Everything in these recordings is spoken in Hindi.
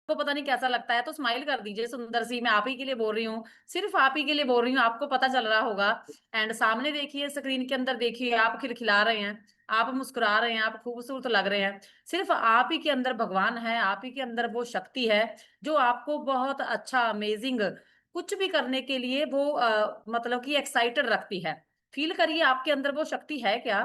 को पता नहीं कैसा लगता है, तो स्माइल कर दीजिए सुंदर सी। मैं आप ही के लिए बोल रही हूँ, सिर्फ आप ही के लिए बोल रही हूँ, आपको पता चल रहा होगा। एंड सामने देखिए, स्क्रीन के अंदर देखिए, आप खिलखिला रहे हैं, आप मुस्कुरा रहे हैं, आप खूबसूरत लग रहे हैं। सिर्फ आप ही के अंदर भगवान है, आप ही के अंदर वो शक्ति है जो आपको बहुत अच्छा, अमेजिंग कुछ भी करने के लिए वो मतलब कि एक्साइटेड रखती है। फील करिए आपके अंदर वो शक्ति है क्या,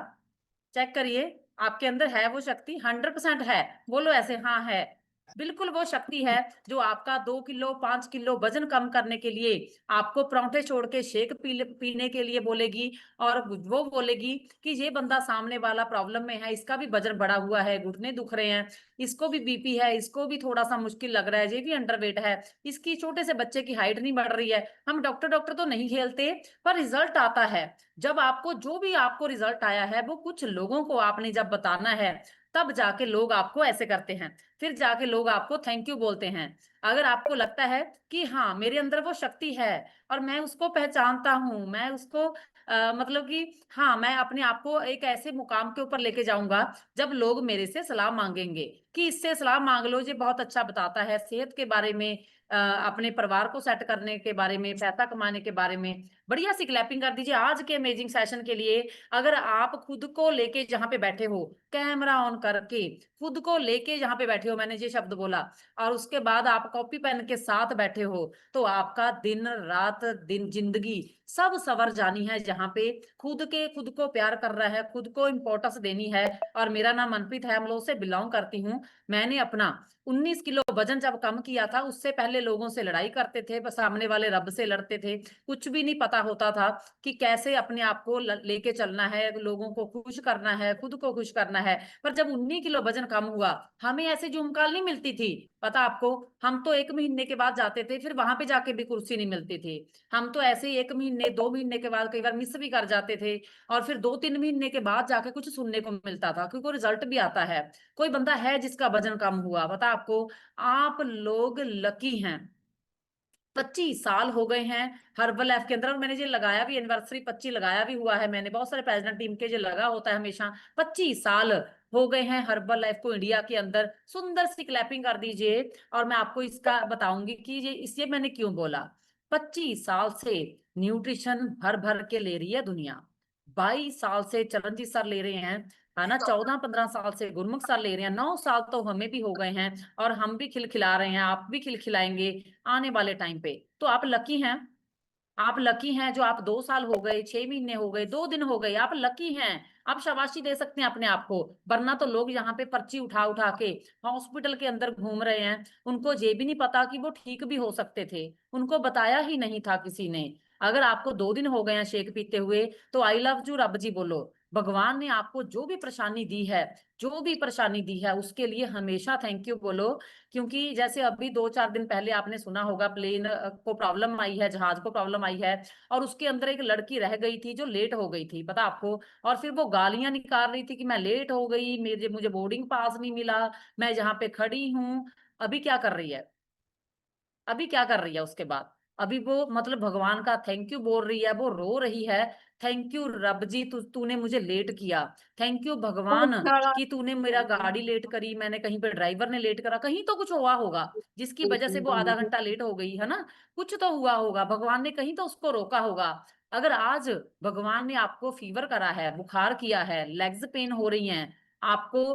चेक करिए। आपके अंदर है वो शक्ति, 100% है। बोलो ऐसे, हाँ है। बिल्कुल वो शक्ति है जो आपका 2 किलो 5 किलो वजन कम करने के लिए आपको परांठे छोड़ के शेक पीने के लिए बोलेगी। और वो बोलेगी कि ये बंदा सामने वाला प्रॉब्लम में है, इसका भी वजन बढ़ा हुआ है, घुटने दुख रहे हैं, इसको भी बीपी है, इसको भी थोड़ा सा मुश्किल लग रहा है, ये भी अंडरवेट है, इसकी छोटे से बच्चे की हाइट नहीं बढ़ रही है। हम डॉक्टर डॉक्टर तो नहीं खेलते, पर रिजल्ट आता है। जब आपको जो भी आपको रिजल्ट आया है वो कुछ लोगों को आपने जब बताना है, तब जाके लोग आपको ऐसे करते हैं, फिर जाके लोग आपको थैंक यू बोलते हैं। अगर आपको लगता है कि हाँ मेरे अंदर वो शक्ति है और मैं उसको पहचानता हूँ, मैं उसको मतलब कि हाँ मैं अपने आप को एक ऐसे मुकाम के ऊपर लेके जाऊंगा जब लोग मेरे से सलाह मांगेंगे कि इससे सलाह मांग लो, ये बहुत अच्छा बताता है सेहत के बारे में, अपने परिवार को सेट करने के बारे में, पैसा कमाने के बारे में। बढ़िया सी क्लैपिंग कर दीजिए आज के अमेजिंग सेशन के लिए। अगर आप खुद को लेके जहां पे बैठे हो, कैमरा ऑन करके खुद को लेके जहां पे बैठे हो, मैंने ये शब्द बोला, और उसके बाद आप कॉपी पेन के साथ बैठे हो, तो आपका दिन रात दिन जिंदगी सब सवर जानी है। जहां पे खुद को प्यार कर रहा है, खुद को इंपॉर्टेंस देनी है। और मेरा नाम मनप्रीत है, हम लोग से बिलोंग करती हूँ। मैंने अपना 19 किलो वजन जब कम किया था, उससे पहले लोगों से लड़ाई करते थे, बस सामने वाले रब से लड़ते थे, कुछ भी नहीं पता होता था कि कैसे अपने आप को लेके चलना है, लोगों को खुश करना है, खुद को खुश करना है। पर जब 19 किलो वजन कम हुआ, हमें ऐसे झुमकाल नहीं मिलती थी, पता आपको। हम तो 1 महीने के बाद जाते थे, फिर वहां पे जाके भी कुर्सी नहीं मिलती थी। हम तो ऐसे ही 1 महीने 2 महीने के बाद कई बार मिस भी कर जाते थे, और फिर 2-3 महीने के बाद जाके कुछ सुनने को मिलता था, क्योंकि रिजल्ट भी आता है। कोई बंदा है जिसका वजन कम हुआ, पता आपको। आप लोग लकी हैं। 25 साल हो गए हैं हर्बल लाइफ के अंदर, और मैंने ये लगाया भी, एनिवर्सरी 25 लगाया भी हुआ है मैंने, बहुत सारे प्रेसिडेंट टीम के जो लगा होता है हमेशा। 25 साल हो गए हैं हर्बल लाइफ को इंडिया के अंदर। सुंदर सी क्लैपिंग कर दीजिए। और मैं आपको इसका बताऊंगी कि ये इससे मैंने क्यों बोला। 25 साल से न्यूट्रिशन भर भर के ले रही है दुनिया। 22 साल से चरणजीत सर ले रहे हैं, है ना, 14-15 साल से गुरमुख सर ले रहे हैं, 9 साल तो हमें भी हो गए हैं, और हम भी खिलखिला रहे हैं, आप भी खिलखिलाएंगे आने वाले टाइम पे। तो आप लकी हैं। आप लकी हैं जो आप 2 साल हो गए, 6 महीने हो गए, 2 दिन हो गए, आप लकी हैं। आप शाबाशी दे सकते हैं अपने आप को। वरना तो लोग यहाँ पे पर्ची उठा उठा के हॉस्पिटल के अंदर घूम रहे हैं, उनको ये भी नहीं पता कि वो ठीक भी हो सकते थे, उनको बताया ही नहीं था किसी ने। अगर आपको 2 दिन हो गए हैं शेक पीते हुए, तो आई लव यू रब जी बोलो। भगवान ने आपको जो भी परेशानी दी है, जो भी परेशानी दी है, उसके लिए हमेशा थैंक यू बोलो। क्योंकि जैसे अभी 2-4 दिन पहले आपने सुना होगा, प्लेन को प्रॉब्लम आई है, जहाज को प्रॉब्लम आई है, और उसके अंदर एक लड़की रह गई थी जो लेट हो गई थी, पता आपको। और फिर वो गालियां निकाल रही थी कि मैं लेट हो गई, मेरे मुझे बोर्डिंग पास नहीं मिला, मैं यहाँ पे खड़ी हूँ। अभी क्या कर रही है, अभी क्या कर रही है उसके बाद? अभी वो मतलब भगवान का थैंक यू बोल रही है, वो रो रही है। थैंक यू रब जी, तूने मुझे लेट किया। थैंक यू भगवान कि तूने मेरा गाड़ी लेट करी, मैंने कहीं पे ड्राइवर ने लेट करा, कहीं तो कुछ हुआ होगा जिसकी वजह से वो आधा घंटा लेट हो गई, है ना। कुछ तो हुआ होगा, भगवान ने कहीं तो उसको रोका होगा। अगर आज भगवान ने आपको फीवर करा है, बुखार किया है, लेग्स पेन हो रही हैं, आपको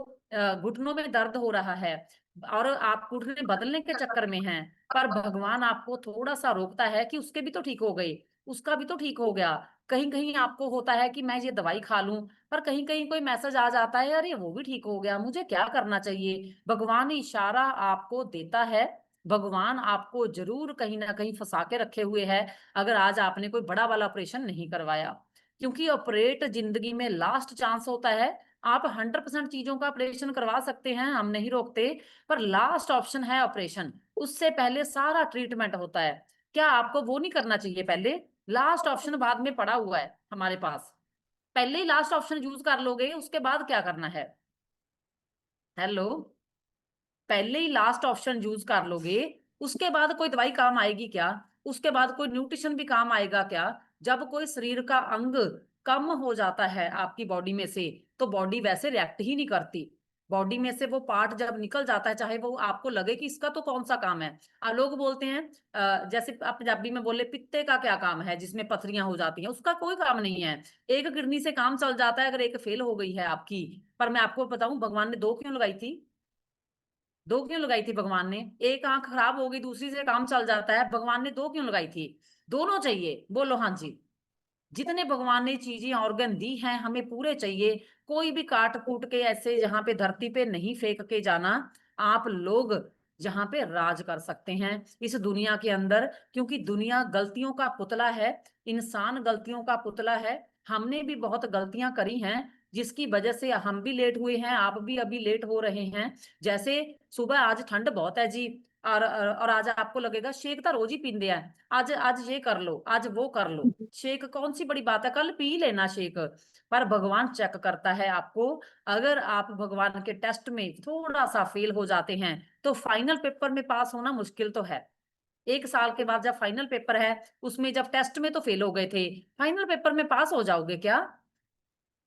घुटनों में दर्द हो रहा है, और आप घुटने बदलने के चक्कर में हैं, पर भगवान आपको थोड़ा सा रोकता है कि उसके भी तो ठीक हो गए, उसका भी तो ठीक हो गया। कहीं कहीं आपको होता है कि मैं ये दवाई खा लूं, पर कहीं कहीं कोई मैसेज आ जाता है, अरे वो भी ठीक हो गया, मुझे क्या करना चाहिए। भगवान इशारा आपको देता है। भगवान आपको जरूर कहीं ना कहीं फंसा के रखे हुए है, अगर आज आपने कोई बड़ा वाला ऑपरेशन नहीं करवाया। क्योंकि ऑपरेट जिंदगी में लास्ट चांस होता है। आप 100% चीजों का ऑपरेशन करवा सकते हैं, हम नहीं रोकते, पर लास्ट ऑप्शन है ऑपरेशन। उससे पहले सारा ट्रीटमेंट होता है। क्या आपको वो नहीं करना चाहिए पहले? लास्ट ऑप्शन बाद में पड़ा हुआ है हमारे पास, पहले ही लास्ट ऑप्शन यूज कर लोगे, उसके बाद क्या करना है? हेलो। पहले ही लास्ट ऑप्शन यूज कर लोगे, उसके बाद कोई दवाई काम आएगी क्या? उसके बाद कोई न्यूट्रिशन भी काम आएगा क्या? जब कोई शरीर का अंग कम हो जाता है आपकी बॉडी में से, तो बॉडी वैसे रिएक्ट ही नहीं करती। बॉडी में से वो पार्ट जब निकल जाता है, चाहे वो आपको लगे कि इसका तो कौन सा काम है। लोग बोलते हैं जैसे आप पंजाबी में बोले पित्ते का क्या काम है जिसमें पथरियां हो जाती हैं, उसका कोई काम नहीं है। एक किडनी से काम चल जाता है अगर एक फेल हो गई है आपकी। पर मैं आपको बताऊं भगवान ने दो क्यों लगाई थी? दो क्यों लगाई थी भगवान ने? एक आंख खराब हो गई, दूसरी से काम चल जाता है, भगवान ने दो क्यों लगाई थी? दोनों चाहिए, बोलो हाँ जी। जितने भगवान ने चीजें ऑर्गन दी हैं हमें पूरे चाहिए। कोई भी काट कूट के ऐसे जहां पे धरती पे नहीं फेंक के जाना। आप लोग जहां पे राज कर सकते हैं इस दुनिया के अंदर, क्योंकि दुनिया गलतियों का पुतला है। इंसान गलतियों का पुतला है। हमने भी बहुत गलतियां करी हैं जिसकी वजह से हम भी लेट हुए हैं, आप भी अभी लेट हो रहे हैं। जैसे सुबह आज ठंड बहुत है जी, और आज आपको लगेगा शेक तो रोज ही पींदे हैं, आज आज ये कर लो, आज वो कर लो। शेक कौन सी बड़ी बात है, कल पी लेना शेक। पर भगवान चेक करता है आपको। अगर आप भगवान के टेस्ट में थोड़ा सा फेल हो जाते हैं तो फाइनल पेपर में पास होना मुश्किल तो है। एक साल के बाद जब फाइनल पेपर है, उसमें जब टेस्ट में तो फेल हो गए थे, फाइनल पेपर में पास हो जाओगे क्या?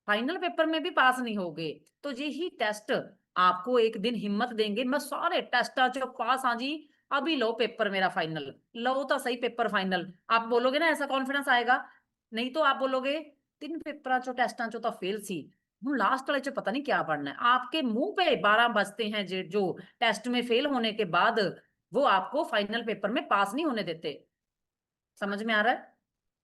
फाइनल पेपर में भी पास नहीं होगे। तो यही टेस्ट आपको एक दिन हिम्मत देंगे, मैं सारे टेस्ट जो पास हाँ जी, अभी लो पेपर मेरा फाइनल, लो तो सही पेपर फाइनल, आप बोलोगे ना, ऐसा कॉन्फिडेंस आएगा। नहीं तो आप बोलोगे तीन पेपर चो टेस्टा चो तो फेल सी, हूँ लास्ट वाले चो पता नहीं क्या पढ़ना है। आपके मुंह पे 12 बजते हैं जो टेस्ट में फेल होने के बाद वो आपको फाइनल पेपर में पास नहीं होने देते। समझ में आ रहा है?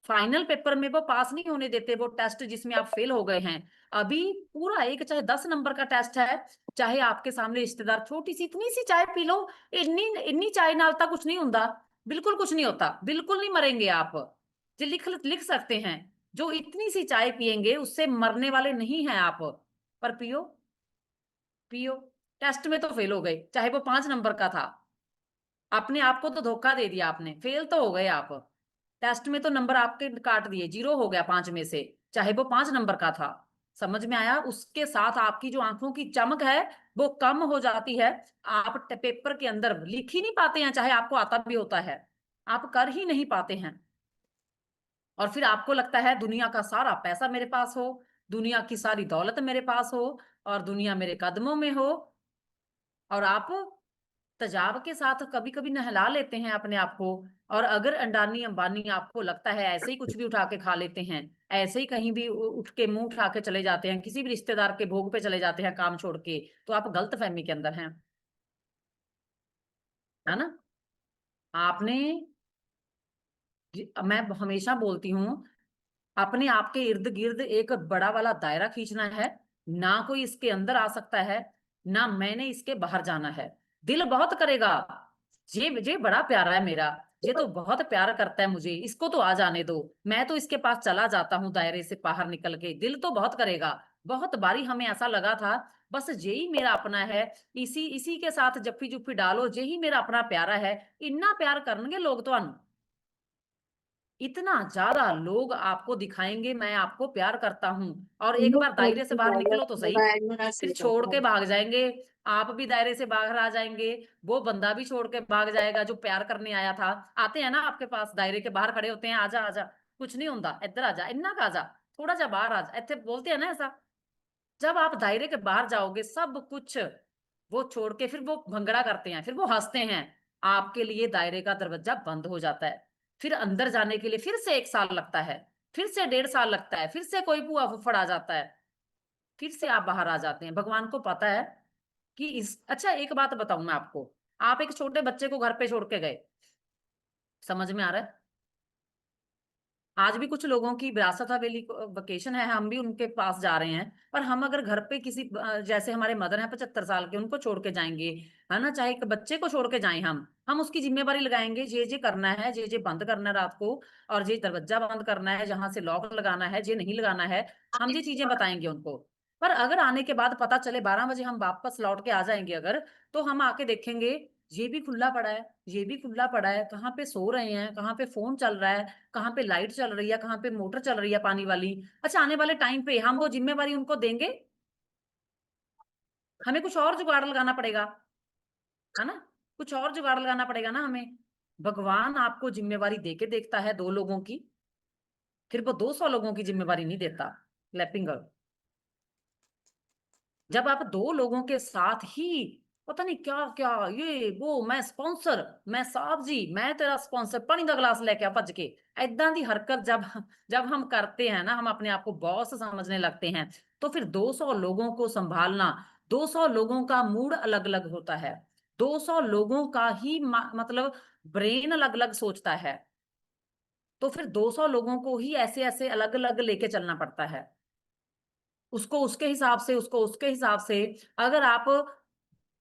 फाइनल पेपर में वो पास नहीं होने देते, वो टेस्ट जिसमें आप फेल हो गए हैं। अभी पूरा एक चाहे 10 नंबर का टेस्ट है, चाहे आपके सामने रिश्तेदार छोटी सी इतनी सी चाय पी लो, इन्नी इन्नी चाय नालता कुछ नहीं होता, बिल्कुल कुछ नहीं होता, बिल्कुल नहीं मरेंगे आप। जो लिख लिख सकते हैं, जो इतनी सी चाय पियेंगे उससे मरने वाले नहीं हैं आप। पर पियो, पियो। टेस्ट में तो फेल हो गए, चाहे वो 5 नंबर का था। अपने आप को तो धोखा दे दिया आपने, फेल तो हो गए आप। टेस्ट में तो नंबर आपके काट दिए, 0 हो गया 5 में से, चाहे वो 5 नंबर का था। समझ में आया? उसके साथ आपकी जो आंखों की चमक है वो कम हो जाती है। आप पेपर के अंदर लिख ही नहीं पाते हैं, चाहे आपको आता भी होता है, आप कर ही नहीं पाते हैं। और फिर आपको लगता है दुनिया का सारा पैसा मेरे पास हो, दुनिया की सारी दौलत मेरे पास हो, और दुनिया मेरे कदमों में हो, और आप तेजाब के साथ कभी कभी नहला लेते हैं अपने आप को। और अगर अंडानी अंबानी आपको लगता है ऐसे ही कुछ भी उठा के खा लेते हैं, ऐसे ही कहीं भी उठ के मुंह उठा के चले जाते हैं, किसी भी रिश्तेदार के भोग पे चले जाते हैं काम छोड़ के, तो आप गलत फहमी के अंदर हैं। है ना? आपने, मैं हमेशा बोलती हूँ, अपने आप के इर्द गिर्द एक बड़ा वाला दायरा खींचना है। ना कोई इसके अंदर आ सकता है, ना मैंने इसके बाहर जाना है। दिल बहुत करेगा, ये बड़ा प्यारा है मेरा, ये तो बहुत प्यार करता है मुझे, इसको तो आ जाने दो, मैं तो इसके पास चला जाता हूँ दायरे से बाहर निकल के। दिल तो बहुत करेगा। बहुत बारी हमें ऐसा लगा था बस यही मेरा अपना है, इसी इसी के साथ जप्फी जुप्फी डालो, यही मेरा अपना प्यारा है। इतना प्यार करनगे लोग तो, इतना ज्यादा लोग आपको दिखाएंगे मैं आपको प्यार करता हूं, और एक बार दायरे से बाहर निकलो तो सही, फिर छोड़ के भाग जाएंगे। आप भी दायरे से बाहर आ जाएंगे, वो बंदा भी छोड़ के भाग जाएगा जो प्यार करने आया था। आते हैं ना आपके पास, दायरे के बाहर खड़े होते हैं, आजा आजा, कुछ नहीं होता, इधर आजा, इन्ना का आजा, थोड़ा जा बाहर आजा, ऐसे बोलते हैं ना ऐसा। जब आप दायरे के बाहर जाओगे सब कुछ वो छोड़ के फिर वो भंगड़ा करते हैं, फिर वो हंसते हैं, आपके लिए दायरे का दरवाजा बंद हो जाता है। फिर अंदर जाने के लिए फिर से 1 साल लगता है, फिर से 1.5 साल लगता है, फिर से कोई बुआ फुफड़ आ जाता है, फिर से आप बाहर आ जाते हैं। भगवान को पता है कि इस, अच्छा एक बात बताऊं मैं आपको, आप एक छोटे बच्चे को घर पे छोड़ के गए, समझ में आ रहा है? आज भी कुछ लोगों की विरासत हवेली वेकेशन है, हम भी उनके पास जा रहे हैं, पर हम अगर घर पे किसी जैसे हमारे मदर हैं 75 साल के, उनको छोड़ के जाएंगे, है ना, चाहे एक बच्चे को छोड़ के जाएं, हम उसकी जिम्मेवारी लगाएंगे, ये करना है, ये बंद करना है रात को, और ये दरवाजा बंद करना है, जहां से लॉक लगाना है ये नहीं लगाना है, हम ये चीजें बताएंगे उनको। पर अगर आने के बाद पता चले 12 बजे हम वापस लौट के आ जाएंगे अगर, तो हम आके देखेंगे ये भी खुला पड़ा है, ये भी खुला पड़ा है, कहाँ पे सो रहे हैं, कहाँ पे फोन चल रहा है, कहाँ पे लाइट चल रही है, कहाँ पे मोटर चल रही है पानी वाली। अच्छा आने वाले टाइम पे हम वो जिम्मेवारी उनको देंगे? हमें कुछ और जुगाड़ लगाना पड़ेगा, है ना? कुछ और जुगाड़ लगाना पड़ेगा ना हमें। भगवान आपको जिम्मेवारी देके देखता है 2 लोगों की, फिर वो 200 लोगों की जिम्मेवारी नहीं देता। Clapping girl. जब आप दो लोगों के साथ ही पता नहीं क्या क्या ये वो, मैं स्पॉन्सर, मैं साहब जी मैं तेरा स्पॉन्सर, पानी का गिलास लेके आ भज के, ਏਦਾਂ ਦੀ हरकत जब जब हम करते हैं ना, हम अपने आप को बॉस समझने लगते हैं, तो फिर 200 लोगों को संभालना, 200 लोगों का मूड अलग अलग होता है, 200 लोगों का ही मतलब ब्रेन अलग अलग सोचता है, तो फिर 200 लोगों को ही ऐसे ऐसे अलग अलग लेके चलना पड़ता है, उसको उसके हिसाब से, उसको उसके हिसाब से। अगर आप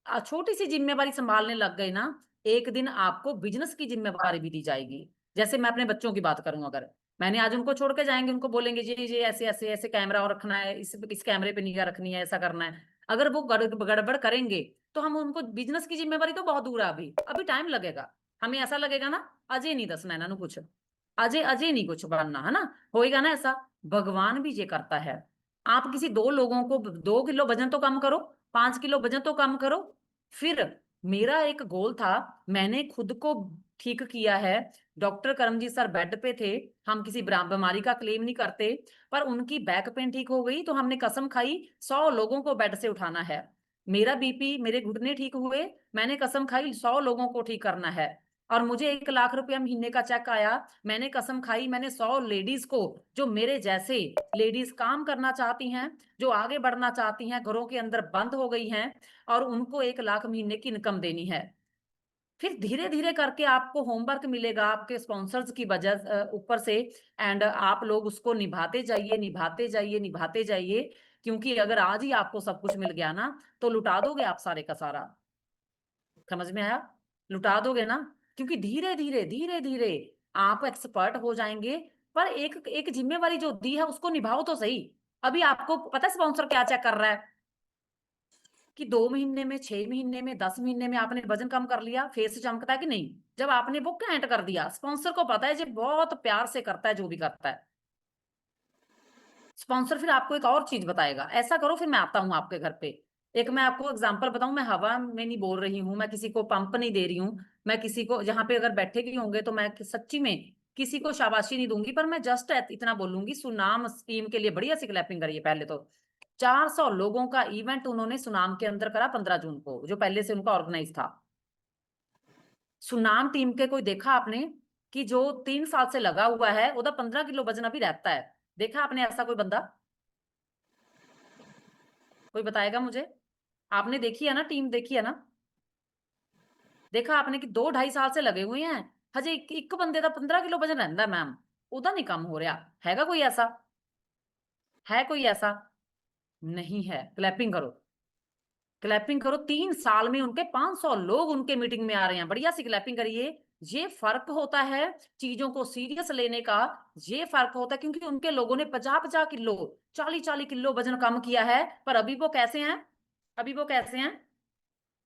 छोटी सी जिम्मेवारी संभालने लग गए ना, एक दिन आपको बिजनेस की जिम्मेवारी भी दी जाएगी। जैसे मैं अपने बच्चों की बात करूं, अगर मैंने आज उनको छोड़ के जाएंगे, उनको बोलेंगे जी ऐसे ऐसे ऐसे कैमरा रखना है, इस कैमरे पे निगाह रखनी है, ऐसा करना है, अगर वो गड़बड़ करेंगे तो हम उनको, बिजनेस की जिम्मेवारी तो बहुत दूर है, अभी अभी टाइम लगेगा, हमें ऐसा लगेगा ना अजय नहीं दसना इन्हों कुछ, अजय अजय नहीं कुछ बनना है ना, होएगा ना ऐसा। भगवान भी ये करता है। आप किसी दो लोगों को 2 किलो वजन तो कम करो, 5 किलो वजन तो कम करो। फिर मेरा एक गोल था, मैंने खुद को ठीक किया है। डॉक्टर करमजीत सर बेड पे थे, हम किसी बीमारी का क्लेम नहीं करते, पर उनकी बैक पेन ठीक हो गई तो हमने कसम खाई 100 लोगों को बेड से उठाना है। मेरा बीपी, मेरे घुटने ठीक हुए, मैंने कसम खाई 100 लोगों को ठीक करना है। और मुझे 1 लाख रुपया महीने का चेक आया, मैंने कसम खाई मैंने 100 लेडीज को, जो मेरे जैसे लेडीज काम करना चाहती हैं, जो आगे बढ़ना चाहती हैं, घरों के अंदर बंद हो गई हैं, और उनको 1 लाख महीने की इनकम देनी है। फिर धीरे धीरे करके आपको होमवर्क मिलेगा आपके स्पॉन्सर्स की वजह ऊपर से, एंड आप लोग उसको निभाते जाइए, निभाते जाइए, निभाते जाइए। क्योंकि अगर आज ही आपको सब कुछ मिल गया ना, तो लुटा दोगे आप सारे का सारा। समझ में आया? लुटा दोगे ना, क्योंकि धीरे धीरे धीरे धीरे आप एक्सपर्ट हो जाएंगे। पर एक एक जिम्मेवारी जो दी है उसको निभाओ तो सही। अभी आपको पता है स्पॉन्सर क्या चेक कर रहा है, कि 2 महीने में, 6 महीने में, 10 महीने में आपने वजन कम कर लिया, फेस चमकता है कि नहीं। जब आपने वो कैंट कर दिया, स्पॉन्सर को पता है, जो बहुत प्यार से करता है जो भी करता है स्पॉन्सर, फिर आपको एक और चीज बताएगा, ऐसा करो फिर मैं आता हूँ आपके घर पे। एक मैं आपको एग्जांपल बताऊं, मैं हवा में नहीं बोल रही हूँ, मैं किसी को पंप नहीं दे रही हूँ, मैं किसी को जहां पे अगर बैठे भी होंगे तो मैं सच्ची में किसी को शाबाशी नहीं दूंगी, पर मैं जस्ट इतना बोलूंगी, सुनाम स्कीम के लिए बढ़िया सी क्लैपिंग करिए पहले तो। 400 लोगों का इवेंट उन्होंने सुनाम के अंदर करा 15 जून को, जो पहले से उनका ऑर्गेनाइज था। सुनाम टीम के कोई देखा आपने, कि जो 3 साल से लगा हुआ है, वो 15 किलो वजन अभी रहता है, देखा आपने ऐसा कोई बंदा? कोई बताएगा मुझे? आपने देखी है ना, टीम देखी है ना? देखा आपने कि 2 ढाई साल से लगे हुए हैं, हजे एक बंदे का 15 किलो वजन रहता मैम, ओदा नहीं कम हो रहा हैगा? कोई ऐसा है? कोई ऐसा नहीं है। क्लैपिंग करो, क्लैपिंग करो। 3 साल में उनके 500 लोग उनके मीटिंग में आ रहे हैं, बढ़िया सी क्लैपिंग करिए। ये फर्क होता है चीजों को सीरियस लेने का, ये फर्क होता है, क्योंकि उनके लोगों ने 50-50 किलो, 40-40 किलो वजन कम किया है, पर अभी वो कैसे हैं? अभी वो कैसे हैं?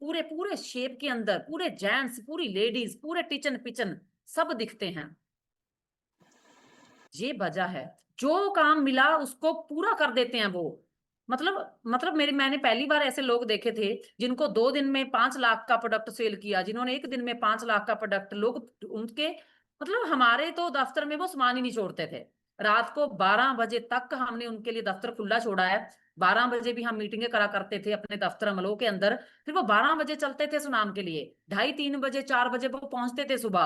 पूरे पूरे शेप के अंदर, पूरे जेंट्स, पूरी लेडीज, पूरे टिचन पिचन सब दिखते हैं। ये वजह है, जो काम मिला उसको पूरा कर देते हैं वो। मतलब मैंने पहली बार ऐसे लोग देखे थे जिनको 2 दिन में 5 लाख का प्रोडक्ट सेल किया, जिन्होंने एक दिन में 5 लाख का प्रोडक्ट, लोग उनके, मतलब हमारे तो दफ्तर में वो सामान ही नहीं छोड़ते थे। रात को 12 बजे तक हमने उनके लिए दफ्तर खुला छोड़ा है। 12 बजे भी हम मीटिंगें करा करते थे अपने दफ्तर अमलों के अंदर। फिर वो 12 बजे चलते थे सुनाम के लिए, 2:30-3 बजे 4 बजे वो पहुंचते थे सुबह।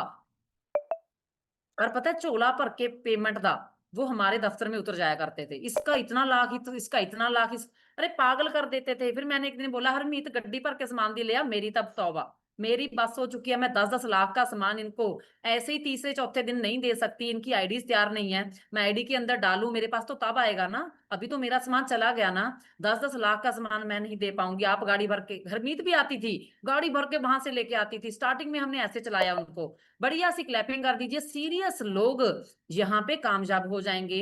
और पता है झोला भर के पेमेंट दा वो हमारे दफ्तर में उतर जाया करते थे, इसका इतना लाख, इसका इतना लाख, अरे पागल कर देते थे। फिर मैंने एक दिन बोला, हरमीत गड्डी भर के सामान दी लिया, मेरी तब तौबा, मेरी बस हो चुकी है, मैं 10-10 लाख का सामान इनको ऐसे ही तीसरे चौथे दिन नहीं दे सकती, इनकी आईडीज तैयार नहीं है, मैं आईडी के अंदर डालूं, मेरे पास तो तब आएगा ना, अभी तो मेरा सामान चला गया ना। 10-10 लाख का सामान मैं नहीं दे पाऊंगी। आप गाड़ी भर के, हरमीत भी आती थी, गाड़ी भर के वहां से लेके आती थी, स्टार्टिंग में हमने ऐसे चलाया उनको। बढ़िया सी क्लैपिंग कर दीजिए। सीरियस लोग यहाँ पे कामयाब हो जाएंगे,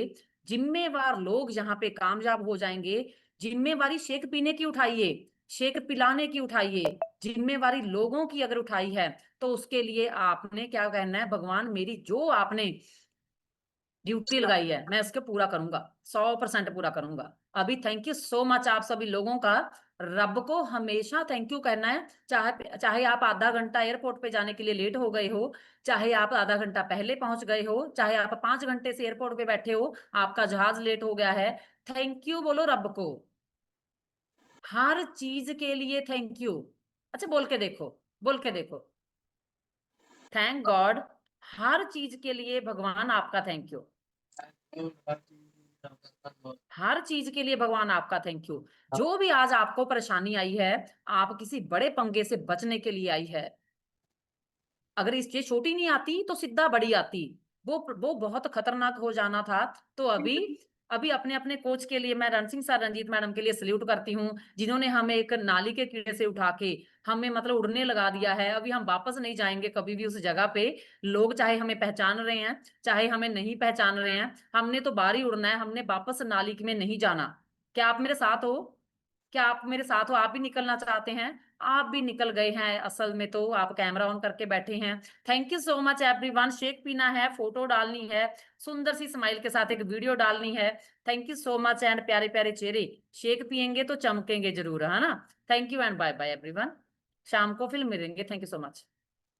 जिम्मेवार लोग यहाँ पे कामयाब हो जाएंगे। जिम्मेवारी शेक पीने की उठाइए, शेक पिलाने की उठाइए, जिम्मेवारी लोगों की अगर उठाई है, तो उसके लिए आपने क्या कहना है, भगवान मेरी जो आपने ड्यूटी लगाई है मैं उसके पूरा करूंगा, 100% पूरा करूंगा। अभी थैंक यू सो मच आप सभी लोगों का। रब को हमेशा थैंक यू कहना है, चाहे चाहे आप आधा घंटा एयरपोर्ट पे जाने के लिए लेट हो गए हो, चाहे आप आधा घंटा पहले पहुंच गए हो, चाहे आप 5 घंटे से एयरपोर्ट पे बैठे हो, आपका जहाज लेट हो गया है, थैंक यू बोलो रब को। हर चीज के लिए थैंक यू। अच्छा बोल के देखो, बोल के देखो। Thank God. हर चीज के लिए भगवान आपका थैंक यू। हर चीज के लिए भगवान आपका थैंक यू। जो भी आज आपको परेशानी आई है, आप किसी बड़े पंगे से बचने के लिए आई है। अगर इससे छोटी नहीं आती तो सीधा बड़ी आती। वो बहुत खतरनाक हो जाना था। तो अभी अभी अपने अपने कोच के लिए मैं रणसिंह सर, रंजीत मैडम के लिए सल्यूट करती हूँ, जिन्होंने हमें एक नाली के कीड़े से उठा के हमें मतलब उड़ने लगा दिया है। अभी हम वापस नहीं जाएंगे कभी भी उस जगह पे। लोग चाहे हमें पहचान रहे हैं, चाहे हमें नहीं पहचान रहे हैं, हमने तो बाहर ही उड़ना है, हमने वापस नाली में नहीं जाना। क्या आप मेरे साथ हो? क्या आप मेरे साथ हो? आप भी निकलना चाहते हैं? आप भी निकल गए हैं असल में, तो आप कैमरा ऑन करके बैठे हैं। Thank you so much everyone. Shake पीना है, फोटो डालनी है, सुंदर सी स्माइल के साथ एक वीडियो डालनी है। Thank you so much and प्यारे प्यारे चेहरे। शेक पियेंगे तो चमकेंगे जरूर, है ना? Thank you and bye bye everyone. शाम को फिर मिलेंगे। Thank you so much.